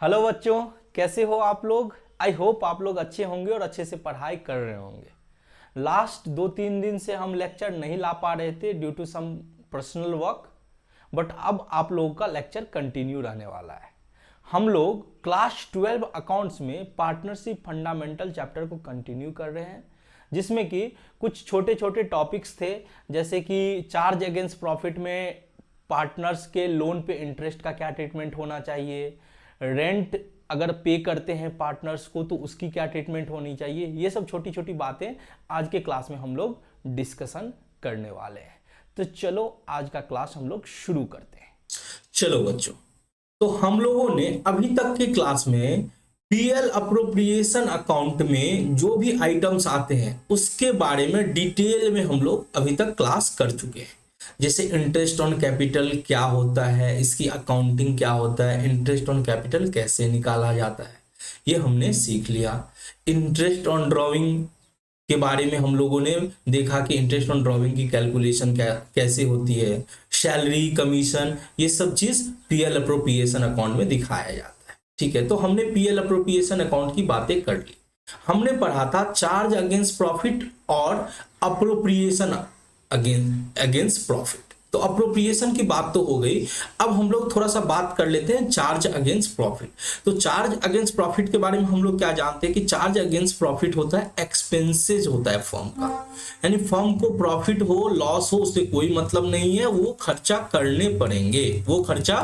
Hello बच्चों, कैसे हो आप लोग। आई होप आप लोग अच्छे होंगे और अच्छे से पढ़ाई कर रहे होंगे। लास्ट 2-3 दिन से हम लेक्चर नहीं ला पा रहे थे due to some personal work, but अब आप लोगों का लेक्चर कंटिन्यू रहने वाला है। हम लोग क्लास 12 अकाउंट्स में पार्टनरशिप फंडामेंटल चैप्टर को कंटिन्यू कर रहे हैं, जिसमें कि कुछ छोटे छोटे टॉपिक्स थे, जैसे कि चार्ज अगेंस्ट प्रॉफिट में पार्टनर्स के लोन पे इंटरेस्ट का क्या ट्रीटमेंट होना चाहिए, रेंट अगर पे करते हैं पार्टनर्स को तो उसकी क्या ट्रीटमेंट होनी चाहिए। ये सब छोटी छोटी बातें आज के क्लास में हम लोग डिस्कशन करने वाले हैं। तो चलो आज का क्लास हम लोग शुरू करते हैं। चलो बच्चों, तो हम लोगों ने अभी तक के क्लास में पीएल अप्रोप्रिएशन अकाउंट में जो भी आइटम्स आते हैं उसके बारे में डिटेल में हम लोग अभी तक क्लास कर चुके हैं। जैसे इंटरेस्ट ऑन कैपिटल क्या होता है, इसकी अकाउंटिंग क्या होता है, इंटरेस्ट ऑन कैपिटल कैसे निकाला जाता है, ये हमने सीख लिया। इंटरेस्ट ऑन ड्रॉइंग के बारे में हम लोगों ने देखा कि इंटरेस्ट ऑन ड्रॉइंग की कैलकुलेशन कैसे होती है, सैलरी कमीशन, ये सब चीज पीएल अप्रोप्रिएशन अकाउंट में दिखाया जाता है। ठीक है, तो हमने पीएल अप्रोप्रिएशन अकाउंट की बातें कर ली। हमने पढ़ा था चार्ज अगेंस्ट प्रॉफिट और अप्रोप्रिएशन अगेंस्ट प्रॉफिट। तो अप्रोप्रिएशन की बात तो हो गई, अब हम लोग थोड़ा सा बात कर लेते हैं चार्ज अगेंस्ट प्रॉफिट। तो चार्ज अगेंस्ट प्रॉफिट के बारे में हम लोग क्या जानते हैं कि चार्ज अगेंस्ट प्रॉफिट होता है एक्सपेंसेज होता है फर्म का, यानी फर्म को प्रॉफिट हो लॉस हो उससे कोई मतलब नहीं है, वो खर्चा करने पड़ेंगे, वो खर्चा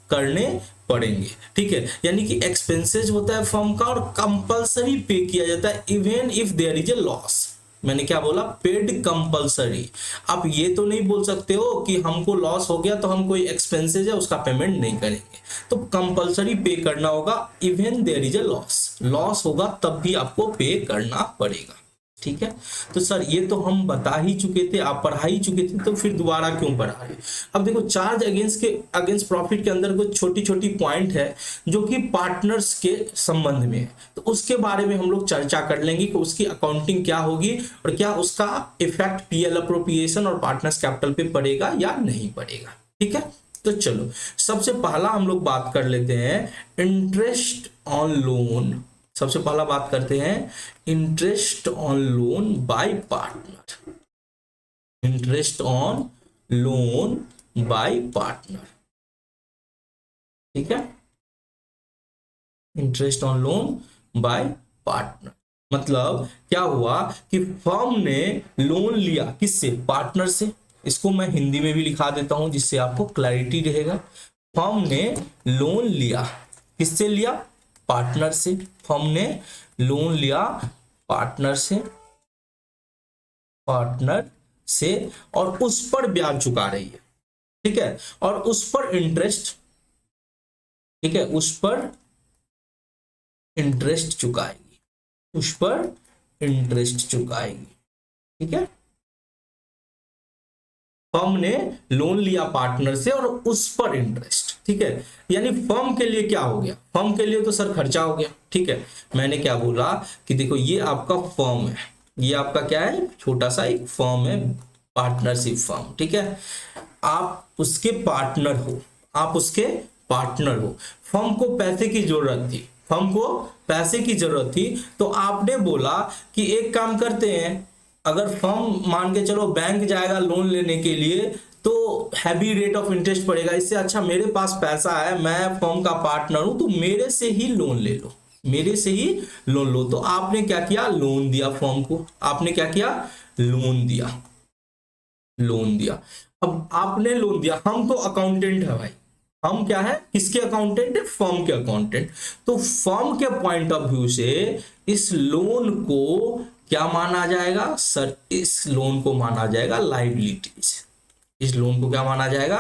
करने पड़ेंगे। ठीक है, यानी कि एक्सपेंसेज होता है फर्म का और कंपलसरी पे किया जाता है even if there is a loss. मैंने क्या बोला, पेड कंपलसरी। आप ये तो नहीं बोल सकते हो कि हमको लॉस हो गया तो हम कोई एक्सपेंसेज है उसका पेमेंट नहीं करेंगे, तो कंपलसरी पे करना होगा even there is a loss. Loss होगा तब भी आपको पे करना पड़ेगा। ठीक है, तो सर ये तो हम बता ही चुके थे, आप पढ़ा ही चुके थे, तो फिर दोबारा क्यों पढ़ा रहे। अब देखो चार्ज अगेंस्ट प्रॉफिट के अंदर कुछ छोटी छोटी पॉइंट है जो कि पार्टनर्स के संबंध में है, तो उसके बारे में हम लोग चर्चा कर लेंगे कि उसकी अकाउंटिंग क्या होगी और क्या उसका इफेक्ट पीएल अप्रोप्रिएशन और पार्टनर्स कैपिटल पे पड़ेगा या नहीं पड़ेगा। ठीक है, तो चलो सबसे पहला हम लोग बात कर लेते हैं इंटरेस्ट ऑन लोन। सबसे पहला बात करते हैं interest on loan by partner. Interest on loan by partner. ठीक है, interest on loan by partner मतलब क्या हुआ कि फर्म ने लोन लिया किससे, पार्टनर से। इसको मैं हिंदी में भी लिखा देता हूं जिससे आपको क्लैरिटी रहेगा। फर्म ने लोन लिया, किससे लिया, पार्टनर से। फर्म ने लोन लिया पार्टनर से, पार्टनर से, और उस पर ब्याज चुका रही है। ठीक है, और उस पर इंटरेस्ट, ठीक है, उस पर इंटरेस्ट चुकाएगी, उस पर इंटरेस्ट चुकाएगी। ठीक है, फर्म ने लोन लिया पार्टनर से और उस पर इंटरेस्ट। ठीक है, यानी फर्म के लिए क्या हो गया, फर्म के लिए तो सर खर्चा हो गया। ठीक है, मैंने क्या बोला कि देखो ये आपका फर्म है, ये आपका क्या है, छोटा सा एक फर्म है, पार्टनरशिप फर्म। ठीक है, आप उसके पार्टनर हो, आप उसके पार्टनर हो। फर्म को पैसे की जरूरत थी, फर्म को पैसे की जरूरत थी, तो आपने बोला कि एक काम करते हैं, अगर फर्म मान के चलो बैंक जाएगा लोन लेने के लिए तो हैवी रेट ऑफ इंटरेस्ट पड़ेगा, इससे अच्छा मेरे पास पैसा है, मैं फर्म का पार्टनर हूं, तो मेरे से ही लोन ले लो, मेरे से ही लोन लो। तो आपने क्या किया, लोन दिया फर्म को, आपने क्या किया, लोन दिया, लोन दिया। अब आपने लोन दिया, हम तो अकाउंटेंट है भाई, हम क्या है, किसके अकाउंटेंट है, फर्म के अकाउंटेंट। तो फर्म के पॉइंट ऑफ व्यू से इस लोन को क्या माना जाएगा सर, इस लोन को माना जाएगा लाइबिलिटीज। इस लोन को क्या माना जाएगा,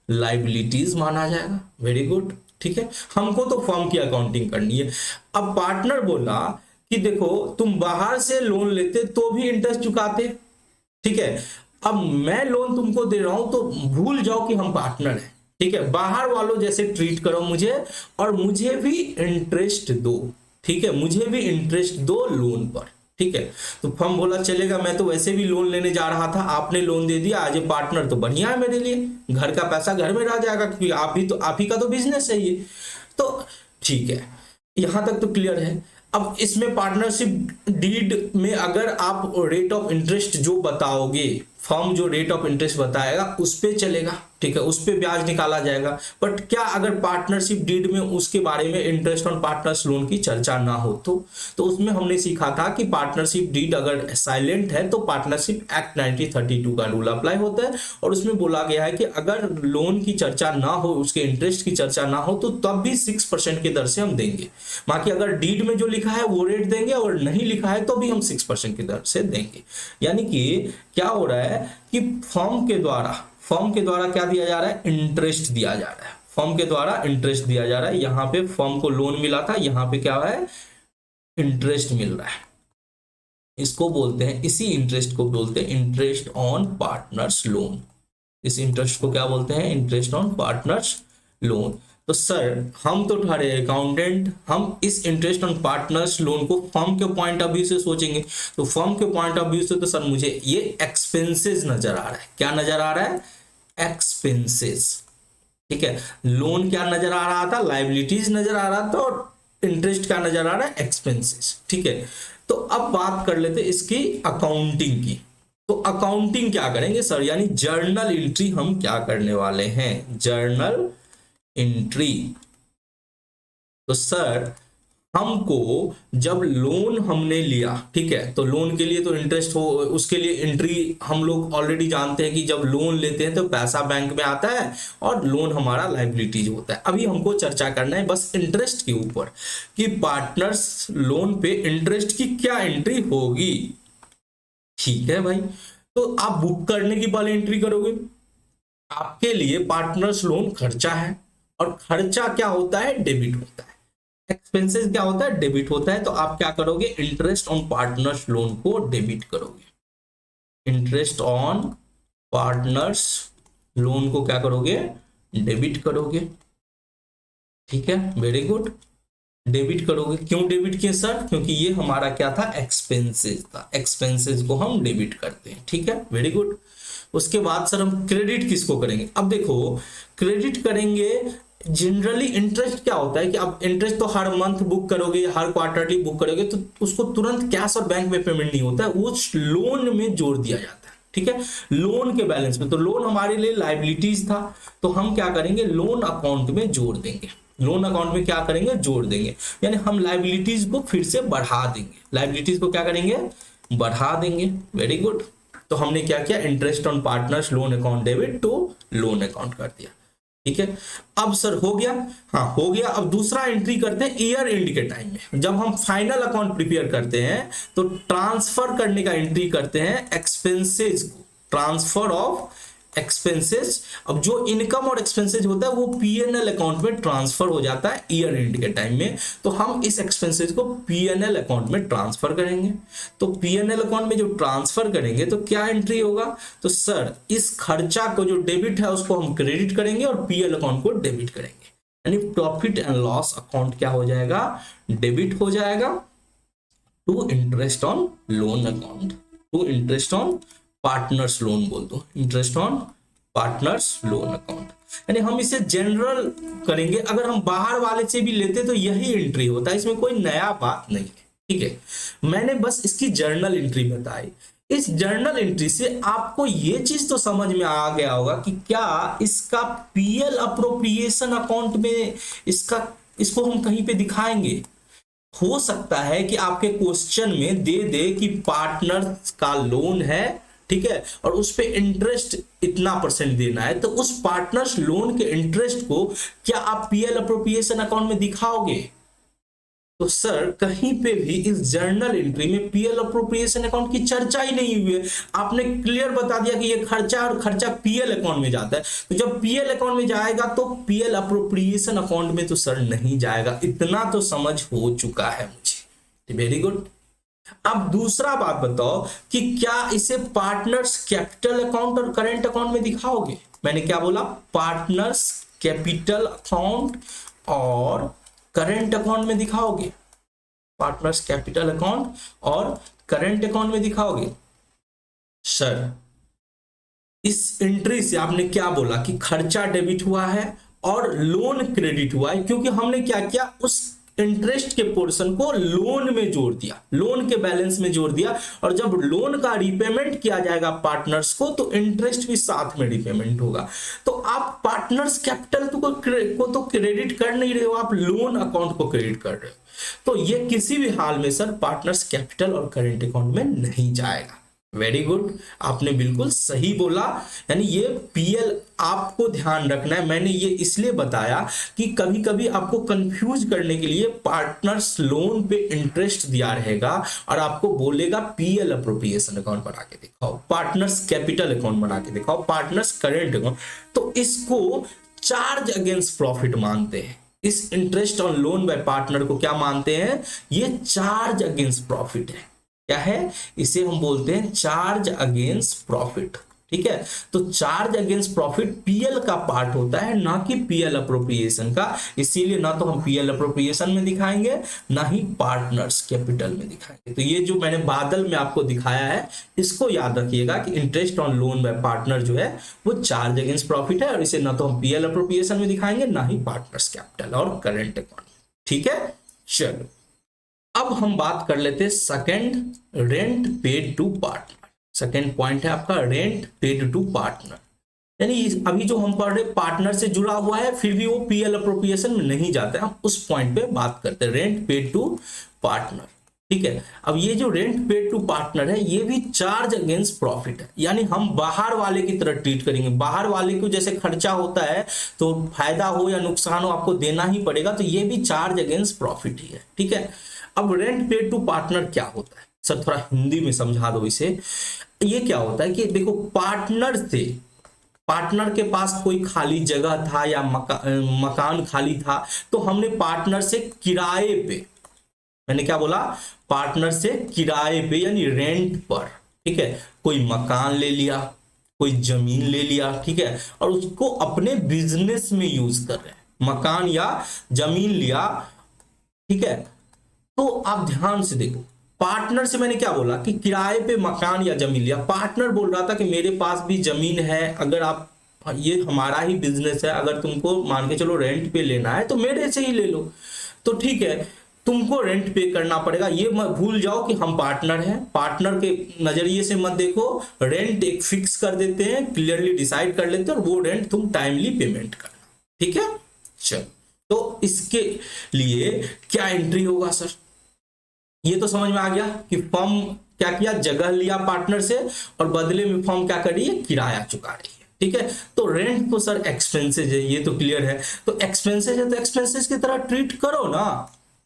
लाइबिलिटीज माना जाएगा। Very good. ठीक है, हमको तो फर्म की अकाउंटिंग करनी है। अब पार्टनर बोला कि देखो तुम बाहर से लोन लेते तो भी इंटरेस्ट चुकाते, ठीक है, अब मैं लोन तुमको दे रहा हूं तो भूल जाओ कि हम पार्टनर हैं। ठीक है, बाहर वालों जैसे ट्रीट करो मुझे, और मुझे भी इंटरेस्ट दो। ठीक है, मुझे भी इंटरेस्ट दो लोन पर। ठीक है, तो फर्म बोला चलेगा, मैं तो वैसे भी लोन लेने जा रहा था, आपने लोन दे दिया, आज ये पार्टनर तो बढ़िया है मेरे लिए, घर का पैसा घर में रह जाएगा, क्योंकि आप ही का तो बिजनेस है ये। तो ठीक है, यहां तक तो क्लियर है। अब इसमें पार्टनरशिप डीड में अगर आप रेट ऑफ इंटरेस्ट जो बताओगे, फर्म जो रेट ऑफ इंटरेस्ट बताएगा उस पे चलेगा, ठीक है, उस पे ब्याज निकाला जाएगा। बट क्या अगर पार्टनरशिप डीड में उसके बारे में इंटरेस्ट ऑन पार्टनर्स लोन की चर्चा ना हो तो उसमें हमने सीखा था कि पार्टनरशिप डीड अगर साइलेंट है तो पार्टनरशिप एक्ट 1932 का रूल अप्लाई होता है, और उसमें बोला गया है कि अगर लोन की चर्चा ना हो, उसके इंटरेस्ट की चर्चा ना हो, तो तब भी 6% की दर से हम देंगे। बाकी अगर डीड में जो लिखा है वो रेट देंगे, और नहीं लिखा है तो भी हम 6% की दर से देंगे। यानी कि क्या हो रहा है कि फर्म के द्वारा क्या दिया जा रहा है, इंटरेस्ट दिया जा रहा है, फर्म के द्वारा इंटरेस्ट दिया जा रहा है। यहां पे फर्म को लोन मिला था, यहां पे क्या है, इंटरेस्ट मिल रहा है। इसको बोलते हैं, इसी इंटरेस्ट को बोलते हैं इंटरेस्ट ऑन पार्टनर्स लोन। इस इंटरेस्ट को क्या बोलते हैं, इंटरेस्ट ऑन पार्टनर्स लोन। तो सर हम तो ठहरे अकाउंटेंट, हम इस इंटरेस्ट ऑन पार्टनर्स लोन को फर्म के पॉइंट ऑफ व्यू से सोचेंगे। तो फर्म के पॉइंट ऑफ व्यू से तो सर मुझे ये एक्सपेंसेस नजर आ रहा है। क्या नजर आ रहा है, एक्सपेंसेस, ठीक है। लोन क्या नजर आ रहा था, लाइबिलिटीज नजर आ रहा था, और इंटरेस्ट क्या नजर आ रहा है, एक्सपेंसेस, ठीक है। तो अब बात कर लेते इसकी अकाउंटिंग की। तो अकाउंटिंग क्या करेंगे सर, यानी जर्नल एंट्री हम क्या करने वाले हैं, जर्नल एंट्री। तो सर हमको जब लोन हमने लिया, ठीक है, तो लोन के लिए तो इंटरेस्ट हो, उसके लिए एंट्री हम लोग ऑलरेडी जानते हैं कि जब लोन लेते हैं तो पैसा बैंक में आता है और लोन हमारा लाइबिलिटीज होता है। अभी हमको चर्चा करना है बस इंटरेस्ट के ऊपर कि पार्टनर्स लोन पे इंटरेस्ट की क्या एंट्री होगी। ठीक है भाई, तो आप बुक करने की पहले एंट्री करोगे। आपके लिए पार्टनर्स लोन खर्चा है, और खर्चा क्या होता है, डेबिट होता है। एक्सपेंसेस क्या होता है, डेबिट होता है। तो आप क्या करोगे, इंटरेस्ट ऑन पार्टनर्स लोन को डेबिट करोगे। इंटरेस्ट ऑन पार्टनर्स लोन को क्या करोगे, डेबिट करोगे। ठीक है, वेरी गुड, डेबिट करोगे। क्यों डेबिट किए सर, क्योंकि ये हमारा क्या था, एक्सपेंसेस था। एक्सपेंसेस को हम डेबिट करते हैं, ठीक है, वेरी गुड। उसके बाद सर हम क्रेडिट किसको करेंगे। अब देखो क्रेडिट करेंगे, जनरली इंटरेस्ट क्या होता है कि अब इंटरेस्ट तो हर मंथ बुक करोगे, हर क्वार्टरली बुक करोगे, तो उसको तुरंत कैश और बैंक में पेमेंट नहीं होता है, वो लोन में जोड़ दिया जाता है, ठीक है, लोन के बैलेंस में। तो लोन हमारे लिए लाइबिलिटीज था, तो हम क्या करेंगे, लोन अकाउंट में जोड़ देंगे। लोन अकाउंट में क्या करेंगे, जोड़ देंगे, यानी हम लाइबिलिटीज को फिर से बढ़ा देंगे। लाइबिलिटीज को क्या करेंगे, बढ़ा देंगे, वेरी गुड। तो हमने क्या किया, interest on partners loan account debit to loan account कर दिया, ठीक है। अब सर हो गया, हाँ हो गया। अब दूसरा एंट्री करते हैं ईयर एंड के टाइम में, जब हम फाइनल अकाउंट प्रिपेयर करते हैं तो ट्रांसफर करने का एंट्री करते हैं एक्सपेंसेस को, ट्रांसफर ऑफ एक्सपेंसेस। अब जो इनकम और एक्सपेंसेस होता है वो पीएनएल अकाउंट में ट्रांसफर हो जाता है ईयर एंड के टाइम में, तो हम इस एक्सपेंसेस को पीएनएल अकाउंट में ट्रांसफर करेंगे। तो पीएनएल अकाउंट में जो ट्रांसफर करेंगे तो क्या एंट्री होगा, तो सर इस खर्चा को जो डेबिट है उसको हम क्रेडिट करेंगे और पीएल अकाउंट को डेबिट करेंगे, यानी प्रॉफिट एंड लॉस अकाउंट क्या हो जाएगा, डेबिट हो जाएगा to interest on loan account, to interest on partners loan बोल दो, interest on partners loan account. यानी हम इसे जनरल करेंगे, अगर हम बाहर वाले से भी लेते तो यही एंट्री होता है, इसमें कोई नया बात नहीं है, ठीक है। मैंने बस इसकी जर्नल एंट्री बताई। इस जर्नल एंट्री से आपको ये चीज तो समझ में आ गया होगा कि क्या इसका पीएल अप्रोप्रिएशन अकाउंट में इसको हम कहीं पे दिखाएंगे। हो सकता है कि आपके क्वेश्चन में दे दे कि पार्टनर का लोन है, ठीक है, और उस पे इंटरेस्ट इतना % देना है, तो उस पार्टनर्स लोन के इंटरेस्ट को क्या आप पीएल अप्रोप्रिएशन अकाउंट में दिखाओगे। तो सर कहीं पे भी इस जर्नल एंट्री में पीएल अप्रोप्रिएशन अकाउंट की चर्चा ही नहीं हुई है। आपने क्लियर बता दिया कि ये खर्चा और खर्चा पीएल अकाउंट में जाता है, तो जब पीएल अकाउंट में जाएगा तो पीएल अप्रोप्रिएशन अकाउंट में तो सर नहीं जाएगा। इतना तो समझ हो चुका है मुझे, वेरी गुड। अब दूसरा बात बताओ कि क्या इसे पार्टनर्स कैपिटल अकाउंट और करंट अकाउंट में दिखाओगे। मैंने क्या बोला, पार्टनर्स कैपिटल अकाउंट और करंट अकाउंट में दिखाओगे, पार्टनर्स कैपिटल अकाउंट और करंट अकाउंट में दिखाओगे। सर इस एंट्री से आपने क्या बोला कि खर्चा डेबिट हुआ है और लोन क्रेडिट हुआ है क्योंकि हमने क्या किया, उस इंटरेस्ट के पोर्शन को लोन में जोड़ दिया, लोन के बैलेंस में जोड़ दिया। और जब लोन का रिपेमेंट किया जाएगा पार्टनर्स को तो इंटरेस्ट भी साथ में रिपेमेंट होगा। तो आप पार्टनर्स कैपिटल को तो क्रेडिट कर नहीं रहे हो, आप लोन अकाउंट को क्रेडिट कर रहे हो। तो ये किसी भी हाल में सर पार्टनर्स कैपिटल और करेंट अकाउंट में नहीं जाएगा। वेरी गुड, आपने बिल्कुल सही बोला। यानी ये पीएल आपको ध्यान रखना है। मैंने ये इसलिए बताया कि कभी कभी आपको कंफ्यूज करने के लिए पार्टनर्स लोन पे इंटरेस्ट दिया रहेगा और आपको बोलेगा पीएल अप्रोप्रिएशन अकाउंट बना के दिखाओ, पार्टनर्स कैपिटल अकाउंट बना के दिखाओ, पार्टनर्स करेंट अकाउंट, तो इसको चार्ज अगेंस्ट प्रॉफिट मानते हैं। इस interest on loan by partner को क्या मानते हैं, ये चार्ज अगेंस्ट प्रॉफिट है। क्या है, इसे हम बोलते हैं चार्ज अगेंस्ट प्रॉफिट। ठीक है, तो चार्ज अगेंस्ट प्रॉफिट पीएल का पार्ट होता है, ना कि पीएल अप्रोप्रिएशन का। इसीलिए ना तो हम पीएल अप्रोप्रिएशन में दिखाएंगे ना ही पार्टनर्स कैपिटल में दिखाएंगे। तो ये जो मैंने बादल में आपको दिखाया है इसको याद रखिएगा कि interest on loan by partner जो है वो चार्ज अगेंस्ट प्रॉफिट है, और इसे ना तो हम पीएल अप्रोप्रिएशन में दिखाएंगे ना ही पार्टनर्स कैपिटल और करेंट अकाउंट। ठीक है, चलो अब हम बात कर लेते हैं second, rent paid to partner. Second point है आपका रेंट पेड टू पार्टनर। यानी अभी जो हम पढ़ रहे पार्टनर से जुड़ा हुआ है फिर भी वो पीएल अप्रोप्रिएशन में नहीं जाता है, हम उस पॉइंट पे बात करते हैं, रेंट पेड टू पार्टनर। ठीक है, अब ये जो रेंट पेड टू पार्टनर है ये भी चार्ज अगेंस्ट प्रॉफिट है। यानी हम बाहर वाले की तरह ट्रीट करेंगे, बाहर वाले को जैसे खर्चा होता है तो फायदा हो या नुकसान हो आपको देना ही पड़ेगा, तो ये भी चार्ज अगेंस्ट प्रॉफिट ही है। ठीक है, अब रेंट पेड टू पार्टनर क्या होता है, सर थोड़ा हिंदी में समझा दो इसे। ये क्या होता है कि देखो पार्टनर के पास कोई खाली जगह था या मकान खाली था, तो हमने पार्टनर से किराए पे, मैंने क्या बोला, पार्टनर से किराए पे यानी रेंट पर, ठीक है, कोई मकान ले लिया, कोई जमीन ले लिया, ठीक है, और उसको अपने बिजनेस में यूज कर रहे हैं, मकान या जमीन लिया। ठीक है, तो आप ध्यान से देखो, पार्टनर से मैंने क्या बोला कि किराए पे मकान या जमीन लिया। पार्टनर बोल रहा था कि मेरे पास भी जमीन है, अगर आप, ये हमारा ही बिजनेस है, अगर तुमको मान के चलो रेंट पे लेना है तो मेरे से ही ले लो। तो ठीक है, तुमको रेंट पे करना पड़ेगा, ये मत भूल जाओ कि हम पार्टनर हैं। पार्टनर के नजरिए से मत देखो, रेंट एक फिक्स कर देते हैं, क्लियरली डिसाइड कर लेते हैं, और वो रेंट तुम टाइमली पेमेंट करना। ठीक है, चलो तो इसके लिए क्या एंट्री होगा सर, ये तो समझ में आ गया कि फर्म क्या किया, जगह लिया पार्टनर से और बदले में फर्म क्या कर रही है, किराया चुका रही है। ठीक है, तो रेंट तो सर एक्सपेंसेज है, ये तो क्लियर है। तो एक्सपेंसेज है तो एक्सपेंसेज की तरह ट्रीट करो ना।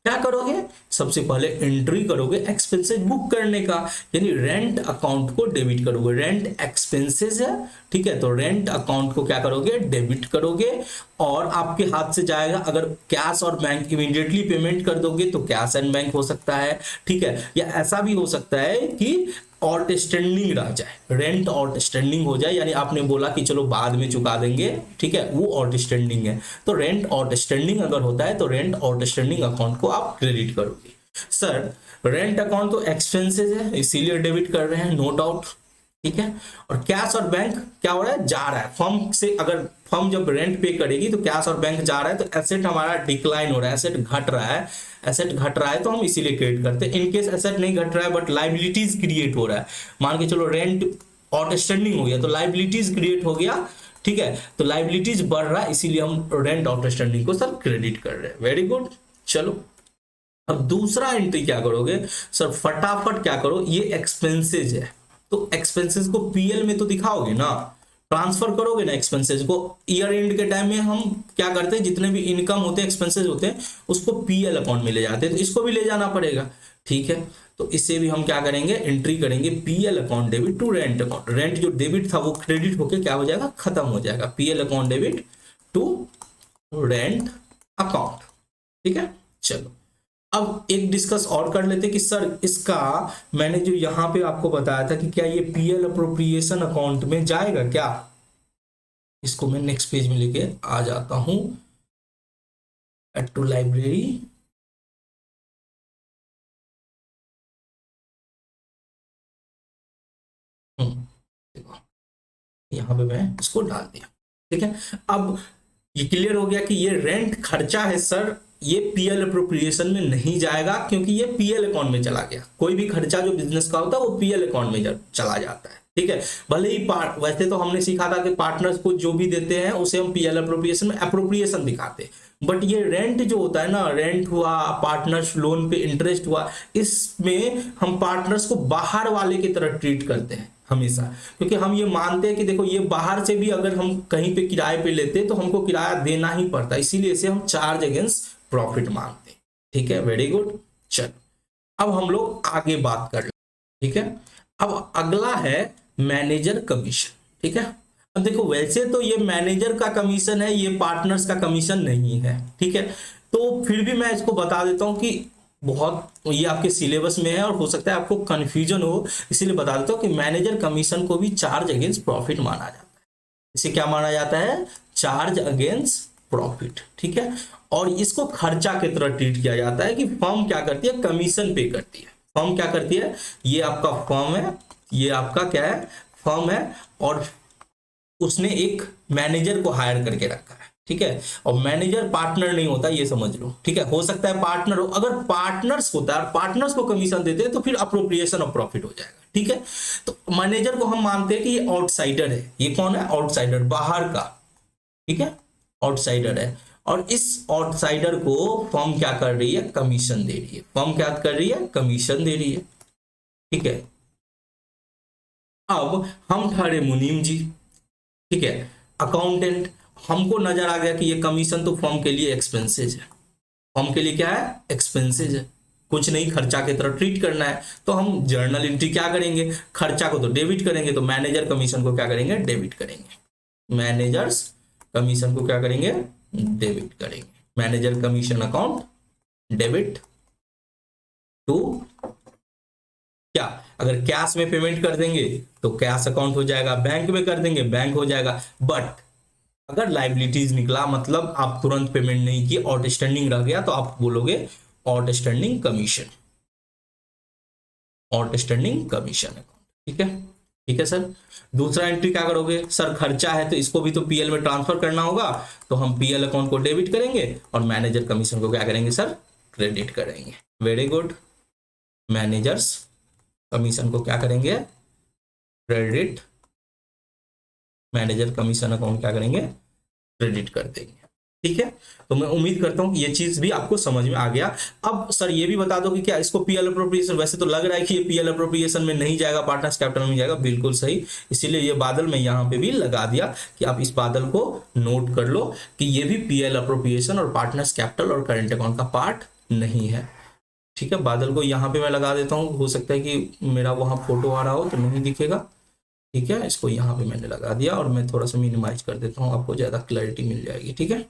क्या करोगे, सबसे पहले एंट्री करोगे एक्सपेंसेस बुक करने का, यानी रेंट अकाउंट को डेबिट करोगे। रेंट एक्सपेंसेस है, ठीक है, तो रेंट अकाउंट को क्या करोगे, डेबिट करोगे, और आपके हाथ से जाएगा। अगर कैश और बैंक इमीडिएटली पेमेंट कर दोगे तो कैश एंड बैंक हो सकता है, ठीक है, या ऐसा भी हो सकता है कि आउटस्टैंडिंग रह जाए, रेंट आउटस्टैंडिंग हो जाए, यानी आपने बोला कि चलो बाद में चुका देंगे, ठीक है, वो आउटस्टैंडिंग है। तो रेंट आउटस्टैंडिंग अगर होता है तो रेंट आउटस्टैंडिंग अकाउंट को आप क्रेडिट करोगे। सर रेंट अकाउंट तो एक्सपेंसेस है इसीलिए डेबिट कर रहे हैं, नो डाउट। ठीक है, और कैश और बैंक क्या हो रहा है, जा रहा है फर्म से। अगर फर्म जब रेंट पे करेगी तो कैश और बैंक जा रहा है, तो एसेट हमारा डिक्लाइन हो रहा है, एसेट घट रहा है, एसेट घट रहा है तो हम इसीलिए क्रेडिट करते हैं। इनकेस एसेट नहीं घट रहा है बट लाइबिलिटीज क्रिएट हो रहा है, मान के चलो रेंट आउटस्टैंडिंग हो गया तो लाइबिलिटीज क्रिएट हो गया, ठीक है, तो लाइबिलिटीज बढ़ रहा है इसीलिए हम रेंट आउटस्टैंडिंग को सर क्रेडिट कर रहे हैं। वेरी गुड, चलो अब दूसरा एंट्री क्या करोगे सर, फटाफट क्या करो, ये एक्सपेंसेज है तो एक्सपेंसेस को पीएल में तो दिखाओगे ना, ट्रांसफर करोगे ना एक्सपेंसेस को। ईयर एंड के टाइम में हम क्या करते हैं, जितने भी इनकम होते हैं एक्सपेंसेस होते हैं उसको पीएल अकाउंट में ले जाते हैं, तो इसको भी ले जाना पड़ेगा। ठीक है, तो इससे भी हम क्या करेंगे, एंट्री करेंगे PL account debit to rent account. Rent जो डेबिट था वो क्रेडिट होके क्या हो जाएगा, खत्म हो जाएगा, PL account debit to rent account. ठीक है, चलो अब एक डिस्कस और कर लेते कि सर इसका मैंने जो यहां पे आपको बताया था कि क्या ये पीएल अप्रोप्रिएशन अकाउंट में जाएगा क्या, इसको मैं नेक्स्ट पेज में लेके आ जाता हूं, एड टू लाइब्रेरी। देखो यहां पे मैं इसको डाल दिया। ठीक है, अब ये क्लियर हो गया कि ये रेंट खर्चा है सर, ये पीएल अप्रोप्रिएशन में नहीं जाएगा क्योंकि ये पीएल अकाउंट में चला गया। कोई भी खर्चा जो बिजनेस का होता है वो पीएल अकाउंट में चला जाता है, ठीक है। भले ही वैसे तो हमने सीखा था कि पार्टनर्स को जो भी देते हैं उसे हम पीएल अप्रोप्रिएशन में अप्रोप्रिएशन दिखाते हैं, बट ये रेंट जो होता है ना, रेंट हुआ, पार्टनर्स लोन पे इंटरेस्ट हुआ, इसमें हम पार्टनर्स को बाहर वाले की तरह ट्रीट करते हैं हमेशा, क्योंकि हम ये मानते हैं कि देखो ये बाहर से भी अगर हम कहीं पे किराए पे लेते हैं तो हमको किराया देना ही पड़ता है, इसीलिए इसे हम चार्ज अगेंस्ट प्रॉफिट मानते हैं, ठीक है। Very good. चलो अब हम लोग आगे बात कर लें, ठीक है। अब अगला है मैनेजर कमीशन, ठीक है। अब देखो वैसे तो ये मैनेजर का कमीशन है, ये पार्टनर्स का कमीशन नहीं है, ठीक है। तो फिर भी मैं इसको बता देता हूं कि बहुत ये आपके सिलेबस में है और हो सकता है आपको कंफ्यूजन हो, इसीलिए बता देता हूं कि मैनेजर कमीशन को भी चार्ज अगेंस्ट प्रॉफिट माना जाता है। इसे क्या माना जाता है? चार्ज अगेंस्ट प्रॉफिट, ठीक है। और इसको खर्चा की तरह ट्रीट किया जाता है कि फर्म क्या करती है, कमीशन पे करती है। फर्म क्या करती है, ये आपका फर्म है, ये आपका क्या है, फर्म है, और उसने एक मैनेजर को हायर करके रखा है, ठीक है। और मैनेजर पार्टनर नहीं होता, ये समझ लो, ठीक है। हो सकता है पार्टनर हो, अगर पार्टनर्स होता है, पार्टनर्स को कमीशन देते हैं तो फिर अप्रोप्रिएशन ऑफ प्रॉफिट हो जाएगा, ठीक है। तो मैनेजर को हम मानते हैं कि ये आउटसाइडर है। ये कौन है? आउटसाइडर, बाहर का, ठीक है, आउटसाइडर है। और इस आउटसाइडर को फर्म क्या कर रही है? कमीशन दे रही है। फर्म क्या कर रही है? कमीशन दे रही है, ठीक है। अब हम ठहरे मुनीम जी, ठीक है, अकाउंटेंट, हमको नजर आ गया कि ये कमीशन तो फर्म के लिए एक्सपेंसेज है। फर्म के लिए क्या है? एक्सपेंसेज है, कुछ नहीं, खर्चा की तरह ट्रीट करना है। तो हम जर्नल एंट्री क्या करेंगे? खर्चा को तो डेबिट करेंगे, तो मैनेजर कमीशन को क्या करेंगे? डेबिट करेंगे। मैनेजर्स कमीशन को क्या करेंगे? डेबिट करेंगे। Manager commission account debit to क्या, अगर कैश में पेमेंट कर देंगे तो कैश अकाउंट हो जाएगा, बैंक में कर देंगे बैंक हो जाएगा। बट अगर लाइबिलिटीज निकला, मतलब आप तुरंत पेमेंट नहीं की, आउटस्टैंडिंग रह गया, तो आप बोलोगे outstanding commission, outstanding commission account, ठीक है। ठीक है सर। दूसरा एंट्री क्या करोगे? सर खर्चा है तो इसको भी तो पीएल में ट्रांसफर करना होगा, तो हम पीएल अकाउंट को डेबिट करेंगे और मैनेजर कमीशन को क्या करेंगे सर? क्रेडिट करेंगे। Very good. मैनेजर्स कमीशन को क्या करेंगे? क्रेडिट। मैनेजर कमीशन अकाउंट क्या करेंगे? क्रेडिट कर देंगे, ठीक है। तो मैं उम्मीद करता हूं कि ये चीज भी आपको समझ में आ गया। अब सर ये भी बता दो कि क्या इसको पीएल अप्रोप्रिएशन, वैसे तो लग रहा है कि ये पीएल अप्रोप्रिएशन में नहीं जाएगा, पार्टनर्स कैपिटल में जाएगा, बिल्कुल सही। इसीलिए ये बादल मैं यहां पे भी लगा दिया कि आप इस बादल को नोट कर लो कि ये भी पीएल अप्रोप्रिएशन और पार्टनर्स कैपिटल और करेंट अकाउंट का पार्ट नहीं है, ठीक है। बादल को यहाँ पे मैं लगा देता हूँ, हो सकता है कि मेरा वहां फोटो आ रहा हो तो नहीं दिखेगा, ठीक है। इसको यहाँ पे मैंने लगा दिया और मैं थोड़ा सा मिनिमाइज कर देता हूँ, आपको ज्यादा क्लैरिटी मिल जाएगी, ठीक है।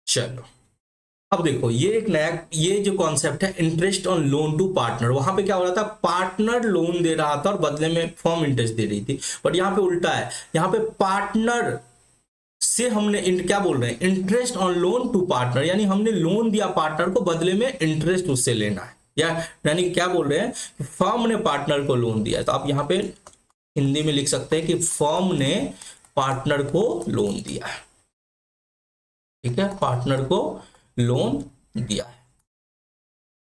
चलो अब देखो, ये एक नया, ये जो कॉन्सेप्ट है interest on loan to partner, वहां पे क्या हो रहा था? पार्टनर लोन दे रहा था और बदले में फर्म इंटरेस्ट दे रही थी, बट यहाँ पे उल्टा है। यहाँ पे पार्टनर से हमने क्या बोल रहे हैं? Interest on loan to partner, यानी हमने लोन दिया पार्टनर को, बदले में इंटरेस्ट उससे लेना है। यानी क्या बोल रहे हैं? फर्म ने पार्टनर को लोन दिया है, तो आप यहाँ पे हिंदी में लिख सकते हैं कि फर्म ने पार्टनर को लोन दिया है, ठीक है, पार्टनर को लोन दिया है।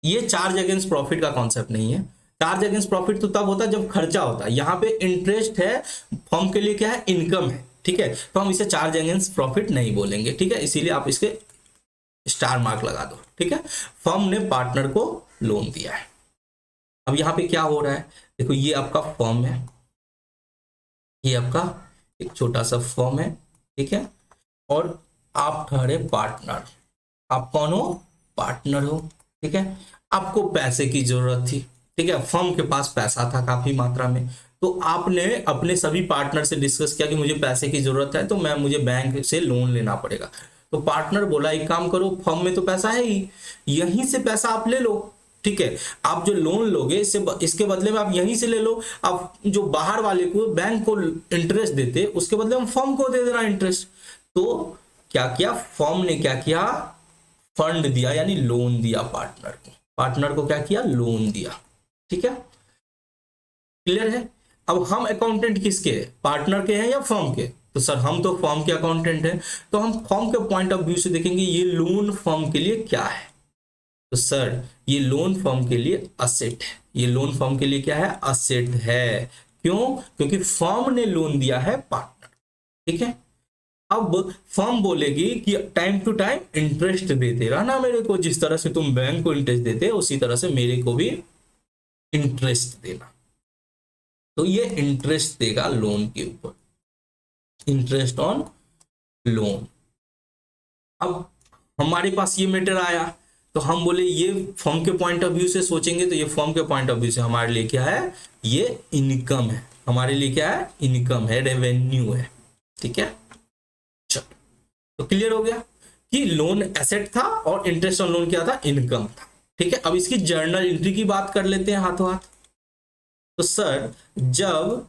ये चार्ज अगेंस्ट प्रॉफिट का कॉन्सेप्ट नहीं है। चार्ज अगेंस्ट प्रॉफिट तो तब होता है जब खर्चा होता है, यहाँ पे इंटरेस्ट है, फर्म के लिए क्या है? इनकम है, ठीक है। तो हम इसे चार्ज अगेंस्ट प्रॉफिट नहीं बोलेंगे, ठीक है। इसीलिए आप इसके स्टार मार्क लगा दो, ठीक है। फर्म ने पार्टनर को लोन दिया है। अब यहाँ पे क्या हो रहा है? देखो ये आपका फर्म है, ये आपका एक छोटा सा फर्म है, ठीक है, और आप ठहरे पार्टनर। आप कौन हो? पार्टनर हो, ठीक है। आपको पैसे की जरूरत थी, ठीक है, फर्म के पास पैसा था काफी मात्रा में, तो आपने अपने सभी पार्टनर से डिस्कस किया कि मुझे पैसे की जरूरत है, तो मुझे बैंक से लोन लेना पड़ेगा। तो पार्टनर बोला एक काम करो, फर्म में तो पैसा है ही, यहीं से पैसा आप ले लो, ठीक है। आप जो लोन लोगे इसके बदले में आप यहीं से ले लो। आप जो बाहर वाले को, बैंक को इंटरेस्ट देते, उसके बदले में फर्म को दे देना इंटरेस्ट। तो क्या किया? फर्म ने क्या किया? फंड दिया, यानी लोन दिया पार्टनर को। पार्टनर को क्या किया? लोन दिया, ठीक है, क्लियर है। अब हम अकाउंटेंट किसके हैं, पार्टनर के हैं या फर्म के? तो सर हम तो फर्म के अकाउंटेंट हैं, तो हम फर्म के पॉइंट ऑफ व्यू से देखेंगे ये लोन फर्म के लिए क्या है। तो सर ये लोन फर्म के लिए असेट है, ये लोन फर्म के लिए क्या है, असेट है। क्यों? क्योंकि फर्म ने लोन दिया है पार्टनर, ठीक है। अब फर्म बोलेगी कि टाइम टू टाइम इंटरेस्ट देते रहना मेरे को, जिस तरह से तुम बैंक को इंटरेस्ट देते हो उसी तरह से मेरे को भी इंटरेस्ट देना। तो ये इंटरेस्ट देगा लोन के ऊपर, इंटरेस्ट ऑन लोन। अब हमारे पास ये मैटर आया, तो हम बोले ये फर्म के पॉइंट ऑफ व्यू से सोचेंगे, तो ये फर्म के पॉइंट ऑफ व्यू से हमारे लिए क्या है, ये इनकम है, हमारे लिए क्या है, इनकम है, रेवेन्यू है, ठीक है। चलो, तो क्लियर हो गया कि लोन एसेट था और इंटरेस्ट ऑन लोन क्या था, इनकम था, ठीक है। अब इसकी जर्नल एंट्री की बात कर लेते हैं हाथों हाथ। तो सर जब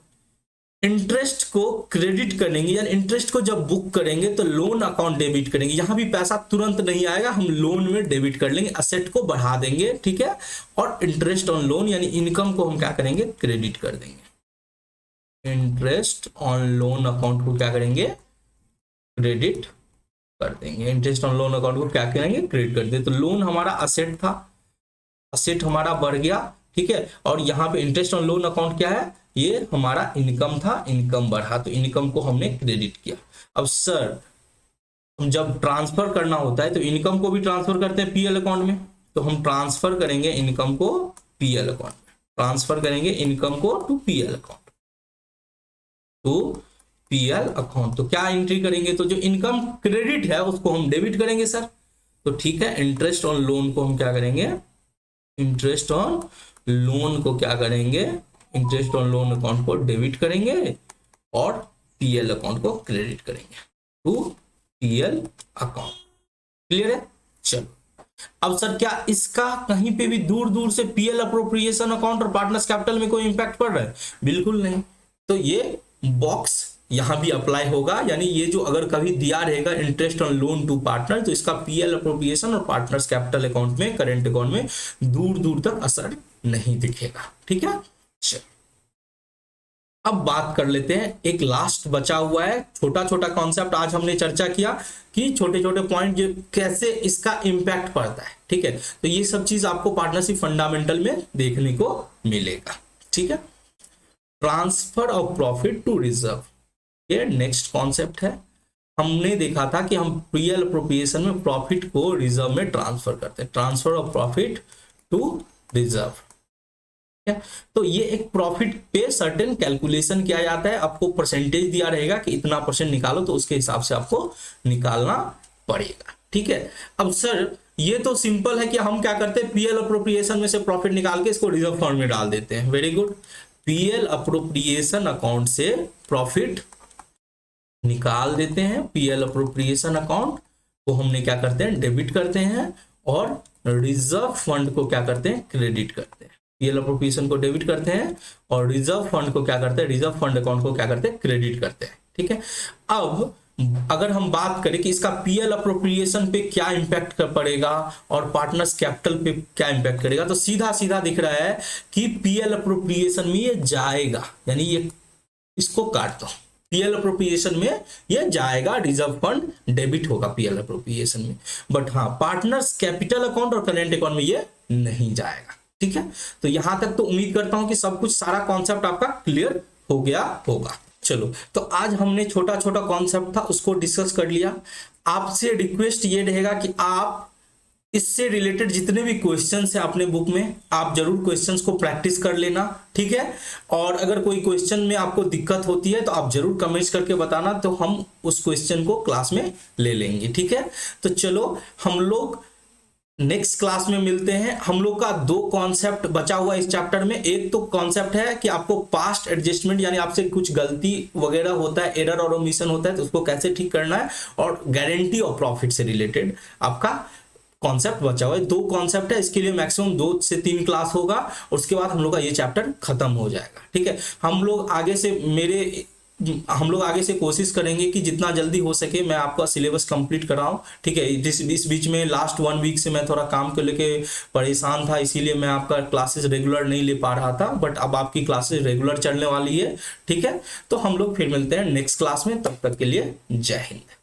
इंटरेस्ट को क्रेडिट करेंगे या इंटरेस्ट को जब बुक करेंगे तो लोन अकाउंट डेबिट करेंगे, यहां भी पैसा तुरंत नहीं आएगा, हम लोन में डेबिट कर लेंगे, असेट को बढ़ा देंगे, ठीक है। और इंटरेस्ट ऑन लोन यानी इनकम को हम क्या करेंगे, क्रेडिट कर देंगे। इंटरेस्ट ऑन लोन अकाउंट को क्या करेंगे, क्रेडिट कर देंगे। इंटरेस्ट ऑन लोन अकाउंट को क्या करेंगे, क्रेडिट कर देंगे। तो लोन हमारा असेट था, असेट हमारा बढ़ गया, ठीक है। और यहाँ पे इंटरेस्ट ऑन लोन अकाउंट क्या है, ये हमारा इनकम था, इनकम बढ़ा, तो इनकम को हमने क्रेडिट किया। अब सर हम जब ट्रांसफर करना होता है तो इनकम को भी ट्रांसफर करते हैं पीएल अकाउंट में, तो हम ट्रांसफर करेंगे इनकम को पीएल अकाउंट में, ट्रांसफर करेंगे इनकम को to PL account, to PL account. तो क्या एंट्री करेंगे, तो जो इनकम क्रेडिट है उसको हम डेबिट करेंगे सर। तो ठीक है, इंटरेस्ट ऑन लोन को हम क्या करेंगे, इंटरेस्ट ऑन लोन को क्या करेंगे, इंटरेस्ट ऑन लोन अकाउंट को डेबिट करेंगे और पीएल अकाउंट को क्रेडिट करेंगे टू पीएल अकाउंट। क्लियर है? चलो, अब सर क्या इसका कहीं पे भी दूर दूर से पीएल अप्रोप्रिएशन अकाउंट और पार्टनर्स कैपिटल में कोई इंपैक्ट पड़ रहा है? बिल्कुल नहीं। तो ये बॉक्स यहां भी अप्लाई होगा, यानी ये जो अगर कभी दिया रहेगा interest on loan to partner, तो इसका पीएल अप्रोप्रिएशन और पार्टनर्स कैपिटल अकाउंट में, करेंट अकाउंट में दूर दूर तक असर नहीं दिखेगा, ठीक है। चलो, अब बात कर लेते हैं, एक लास्ट बचा हुआ है छोटा छोटा कॉन्सेप्ट। आज हमने चर्चा किया कि छोटे छोटे पॉइंट जो कैसे इसका इंपैक्ट पड़ता है, ठीक है। तो ये सब चीज आपको पार्टनरशिप फंडामेंटल में देखने को मिलेगा, ठीक है। Transfer of profit to reserve, ये नेक्स्ट कॉन्सेप्ट है। हमने देखा था कि हम पीएल अप्रोप्रिएशन में प्रॉफिट को रिजर्व में ट्रांसफर करते हैं, transfer of profit to reserve. तो ये एक प्रॉफिट पे सर्टेन कैलकुलेशन किया जाता है, आपको परसेंटेज दिया रहेगा कि इतना परसेंट निकालो, तो उसके हिसाब से आपको निकालना पड़ेगा, ठीक है। अब सर ये तो सिंपल है कि हम क्या करते हैं, पीएल अप्रोप्रिएशन में से प्रॉफिट निकाल के इसको रिजर्व फंड में डाल देते हैं। Very good, PL appropriation account से प्रॉफिट निकाल देते हैं, पीएल अप्रोप्रिएशन अकाउंट को हमने क्या करते हैं, डेबिट करते हैं, और रिजर्व फंड को क्या करते हैं, क्रेडिट करते हैं। पीएल अप्रोप्रिएशन को डेबिट करते हैं और रिजर्व फंड को क्या करते हैं, रिजर्व फंड अकाउंट को क्या करते हैं, क्रेडिट करते हैं, ठीक है। अब अगर हम बात करें कि इसका पीएल अप्रोप्रिएशन पे क्या इंपैक्ट पड़ेगा और पार्टनर्स कैपिटल पे क्या इंपैक्ट करेगा, तो सीधा सीधा दिख रहा है कि पीएल अप्रोप्रिएशन में ये जाएगा, यानी ये इसको काट दो, पीएल अप्रोप्रिएशन में ये जाएगा, रिजर्व फंड डेबिट होगा पीएल अप्रोप्रिएशन में। बट हाँ, पार्टनर्स कैपिटल अकाउंट और करेंट अकाउंट में ये नहीं जाएगा, ठीक है। तो यहां तक तो उम्मीद करता हूं कि सब कुछ, सारा कॉन्सेप्ट आपका क्लियर हो गया होगा। चलो, तो आज हमने छोटा छोटा कॉन्सेप्ट था उसको डिस्कस कर लिया। आपसे रिक्वेस्ट ये रहेगा कि आप इससे रिलेटेड जितने भी क्वेश्चंस है अपने बुक में, आप जरूर क्वेश्चंस को प्रैक्टिस कर लेना, ठीक है। और अगर कोई क्वेश्चन में आपको दिक्कत होती है तो आप जरूर कमेंट्स करके बताना, तो हम उस क्वेश्चन को क्लास में ले लेंगे, ठीक है। तो चलो, हम लोग नेक्स्ट क्लास में मिलते हैं। हम लोग का दो कॉन्सेप्ट बचा हुआ इस चैप्टर में। एक तो कॉन्सेप्ट है कि आपको पास्ट एडजस्टमेंट, यानी आपसे कुछ गलती वगैरह होता है, एरर और ओमिशन होता है, तो उसको कैसे ठीक करना है, और गारंटी ऑफ प्रॉफिट से रिलेटेड आपका कॉन्सेप्ट बचा हुआ है। दो कॉन्सेप्ट है, इसके लिए मैक्सिमम 2 से 3 क्लास होगा, और उसके बाद हम लोग का ये चैप्टर खत्म हो जाएगा, ठीक है। हम लोग आगे से मेरे हम लोग आगे से कोशिश करेंगे कि जितना जल्दी हो सके मैं आपका सिलेबस कंप्लीट कराऊं, ठीक है। इस बीच में लास्ट 1 वीक से मैं थोड़ा काम को लेके परेशान था, इसीलिए मैं आपका क्लासेस रेगुलर नहीं ले पा रहा था, बट अब आपकी क्लासेस रेगुलर चलने वाली है, ठीक है। तो हम लोग फिर मिलते हैं नेक्स्ट क्लास में, तब तक के लिए जय हिंद।